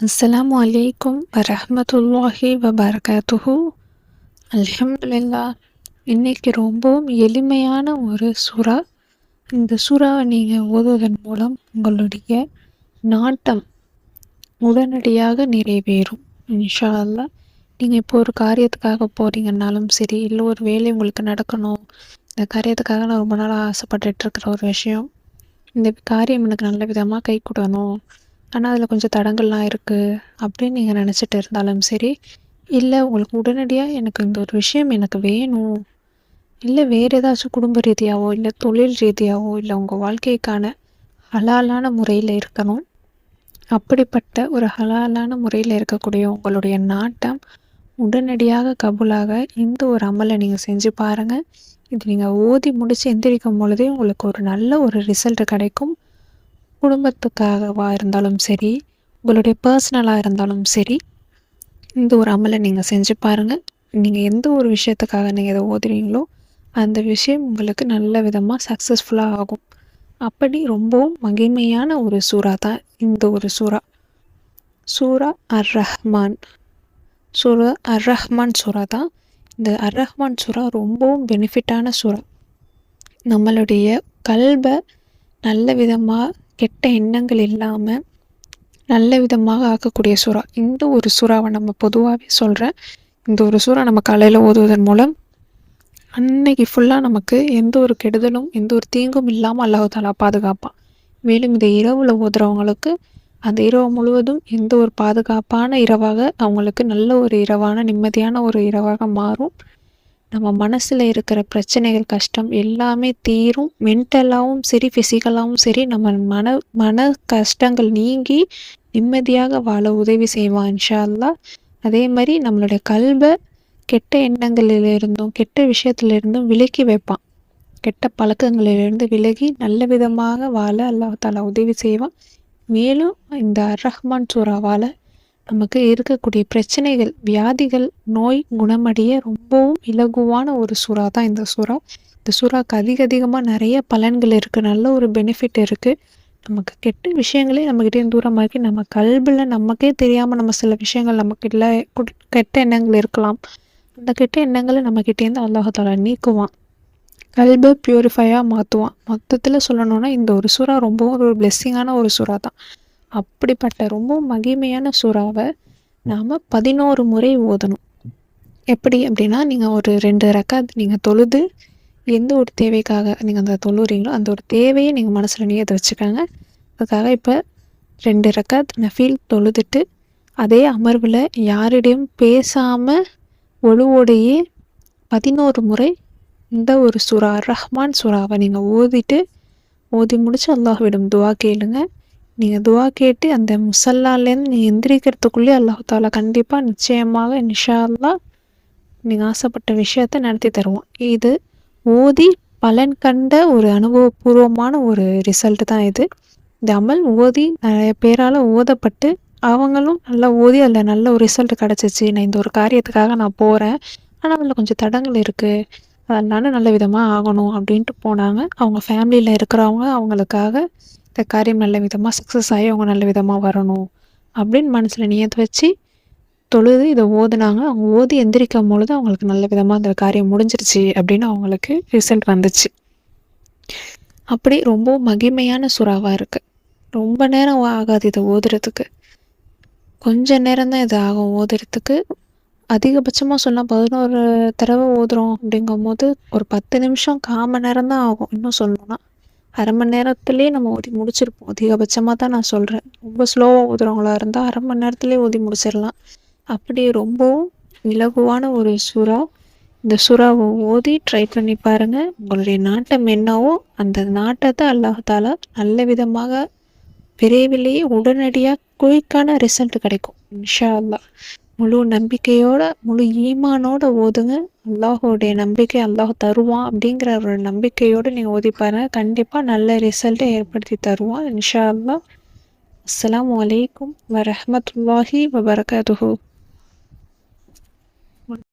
அஸ்ஸலாமு அலைக்கும் வரஹ்மத்துல்லாஹி வபரகாத்துஹு. அல்ஹம்துலில்லா. இன்னைக்கு ரொம்பவும் எளிமையான ஒரு சூறா. இந்த சூறாவை நீங்கள் ஓதுவதன் மூலம் உங்களுடைய நாட்டம் உடனடியாக நிறைவேறும் இன்ஷா அல்லாஹ். நீங்கள் இப்போ ஒரு காரியத்துக்காக போகிறீங்கன்னாலும் சரி, இல்லை ஒரு வேலை உங்களுக்கு நடக்கணும், இந்த காரியத்துக்காக நான் ரொம்ப நாளாக ஆசைப்பட்டுட்டு இருக்கிற ஒரு விஷயம், இந்த காரியம் எனக்கு நல்ல விதமாக கை கூடணும், ஆனால் அதில் கொஞ்சம் தடங்கள்லாம் இருக்குது அப்படின்னு நீங்கள் நினச்சிட்டு இருந்தாலும் சரி, இல்லை உங்களுக்கு உடனடியாக எனக்கு இந்த ஒரு விஷயம் எனக்கு வேணும், இல்லை வேறு ஏதாச்சும் குடும்ப ரீதியாகவோ இல்லை தொழில் ரீதியாகவோ இல்லை உங்கள் வாழ்க்கைக்கான ஹலாலான முறையில் இருக்கணும், அப்படிப்பட்ட ஒரு ஹலாலான முறையில் இருக்கக்கூடிய உங்களுடைய நாட்டம் உடனடியாக கபூலாக இந்த ஒரு அமலை நீங்கள் செஞ்சு பாருங்கள். இது நீங்கள் ஓதி முடித்து எந்திரிக்கும் பொழுதே உங்களுக்கு ஒரு நல்ல ஒரு ரிசல்ட் கிடைக்கும். குடும்பத்துக்காகவாக இருந்தாலும் சரி, உங்களுடைய பர்சனலாக இருந்தாலும் சரி, இந்த ஒரு அமலை நீங்கள் செஞ்சு பாருங்கள். நீங்கள் எந்த ஒரு விஷயத்துக்காக நீங்கள் இதை ஓதுறீங்களோ அந்த விஷயம் உங்களுக்கு நல்ல விதமாக சக்ஸஸ்ஃபுல்லாக ஆகும். அப்படி ரொம்பவும் மகிமையான ஒரு சூறா தான் இந்த ஒரு சூறா. சூறா அர்-ரஹ்மான். சூறா அர்-ரஹ்மான் சூறா தான். இந்த அர்-ரஹ்மான் சூறா ரொம்பவும் பெனிஃபிட்டான சூறா. நம்மளுடைய கல்வை நல்ல விதமாக கெட்ட எண்ணங்கள் இல்லாமல் நல்ல விதமாக ஆக்கக்கூடிய சூறா. இந்த ஒரு சூறாவை நம்ம பொதுவாகவே சொல்கிறேன், இந்த ஒரு சூறா நம்ம காலையில் ஓதுவதன் மூலம் அன்னைக்கு ஃபுல்லாக நமக்கு எந்த ஒரு கெடுதலும் எந்த ஒரு தீங்கும் இல்லாமல் அல்லாஹ் தஆலா பாதுகாப்பான். மேலும் இந்த இரவில் ஓதுறவங்களுக்கு அந்த இரவு முழுவதும் எந்த ஒரு பாதுகாப்பான இரவாக அவங்களுக்கு நல்ல ஒரு இரவான நிம்மதியான ஒரு இரவாக மாறும். நம்ம மனசில் இருக்கிற பிரச்சனைகள் கஷ்டம் எல்லாமே தீரும். மென்டலாகவும் சரி ஃபிசிக்கலாகவும் சரி நம்ம மன கஷ்டங்கள் நீங்கி நிம்மதியாக வாழ உதவி செய்வான் இன்ஷா அல்லாஹ். அதே மாதிரி நம்மளுடைய கல்வை கெட்ட எண்ணங்களிலிருந்தும் கெட்ட விஷயத்திலிருந்தும் விலக்கி வைப்பான். கெட்ட பழக்கங்களிலிருந்து விலகி நல்ல விதமாக வாழ அல்லாஹ் தஆலா உதவி செய்வான். மேலும் இந்த அர்-ரஹ்மான் சூறாவால் நமக்கு இருக்கக்கூடிய பிரச்சனைகள் வியாதிகள் நோய் குணமடைய ரொம்பவும் இலகுவான ஒரு சூறா தான் இந்த சூறா. இந்த சூறாவுக்கு அதிகமாக நிறைய பலன்கள் இருக்குது, நல்ல ஒரு பெனிஃபிட் இருக்குது. நமக்கு கெட்ட விஷயங்களே நம்மக்கிட்டே தூரமாக்கி நம்ம கல்பில் நமக்கே தெரியாமல் நம்ம சில விஷயங்கள் நமக்கு கெட்ட எண்ணங்கள் இருக்கலாம், அந்த கெட்ட எண்ணங்களை நம்மக்கிட்டேருந்து அல்லாஹ் தஆலா நீக்குவான், கல்பை பியூரிஃபையாக மாற்றுவான். மொத்தத்தில் சொல்லணுன்னா இந்த ஒரு சூறா ரொம்பவும் ஒரு பிளெஸ்ஸிங்கான ஒரு சூறா தான். அப்படிப்பட்ட ரொம்ப மகிமையான சூறாவை நாம் 11 முறை ஓதணும். எப்படி அப்படின்னா, நீங்கள் ஒரு 2 ரக்காத் நீங்கள் தொழுது எந்த ஒரு தேவைக்காக நீங்கள் அந்த தொழுறீங்களோ அந்த ஒரு தேவையை நீங்கள் மனசில் நியத்தை வச்சுக்கோங்க. அதுக்காக இப்போ 2 ரக்காத் நஃபீல் தொழுதுட்டு அதே அமர்வில் யாரிடையும் பேசாமல் ஒழுவோடையே 11 முறை இந்த ஒரு சூறா அர்-ரஹ்மான் சூறாவை நீங்கள் ஓதி முடிச்சு அல்லாஹ்விடம் துவா கேளுங்க. நீங்கள் துவா கேட்டு அந்த முசல்லாலேருந்து நீங்கள் எந்திரிக்கிறதுக்குள்ளே அல்லாஹ் தஆலா கண்டிப்பாக நிச்சயமாக இன்ஷா அல்லாஹ் நீங்கள் ஆசைப்பட்ட விஷயத்தை நடத்தி தருவோம். இது ஓதி பலன் கண்ட ஒரு அனுபவபூர்வமான ஒரு ரிசல்ட் தான் இது. இந்த அமல் ஓதி நிறைய பேரால் ஓதப்பட்டு அவங்களும் நல்லா ஓதி அதில் நல்ல ஒரு ரிசல்ட் கிடச்சிச்சு. நான் இந்த ஒரு காரியத்துக்காக நான் போகிறேன், ஆனால் அதில் கொஞ்சம் தடங்கள் இருக்குது, அதனால நல்ல விதமாக ஆகணும் அப்படின்ட்டு போனாங்க. அவங்க ஃபேமிலியில் இருக்கிறவங்க அவங்களுக்காக இந்த காரியம் நல்ல விதமாக சக்ஸஸ் ஆகி அவங்க நல்ல விதமாக வரணும் அப்படின்னு மனசில் நியத்து வச்சு தொழுது இதை ஓதுனாங்க. அவங்க ஓதி எந்திரிக்கும் பொழுது அவங்களுக்கு நல்ல விதமாக அந்த காரியம் முடிஞ்சிருச்சு அப்படின்னு அவங்களுக்கு ரிசல்ட் வந்துச்சு. அப்படி ரொம்ப மகிமையான சூறாவாக இருக்குது. ரொம்ப நேரம் ஆகாது இதை ஓதுறதுக்கு, கொஞ்ச நேரம்தான் இது ஆகும் ஓதுறதுக்கு. அதிகபட்சமாக சொன்னால் 11 தடவை ஓதுறோம் அப்படிங்கும்போது ஒரு 10 நிமிஷம் 1/4 மணி நேரம் தான் ஆகும். இன்னும் சொல்லணும்னா அரை மணி நேரத்துலேயே நம்ம ஓதி முடிச்சிருப்போம். அதிகபட்சமாக தான் நான் சொல்கிறேன். ரொம்ப ஸ்லோவாக ஓதுறவங்களா இருந்தால் அரை மணி நேரத்துலேயே ஓதி முடிச்சிடலாம். அப்படி ரொம்பவும் இலகுவான ஒரு சூறா. இந்த சூறாவை ஓதி ட்ரை பண்ணி பாருங்கள். உங்களுடைய நாட்டம் என்னவோ அந்த நாட்டத்தை அல்லாஹ் தஆலா நல்ல விதமாக விரைவிலேயே உடனடியாக குயிக்கான ரிசல்ட் கிடைக்கும் இன்ஷா அல்லாஹ். முழு நம்பிக்கையோட முழு ஈமானோட ஓதுங்க. அல்லாஹோடைய நம்பிக்கை அல்லாஹ் தருவான் அப்படிங்கிற ஒரு நம்பிக்கையோடு நீங்கள் ஓதி பாருங்க. கண்டிப்பாக நல்ல ரிசல்ட்டை ஏற்படுத்தி தருவான் இன்ஷா அல்லாஹ். அஸ்ஸலாமு அலைக்கும் வரஹ்மத்துல்லாஹி வபரகாத்துஹு.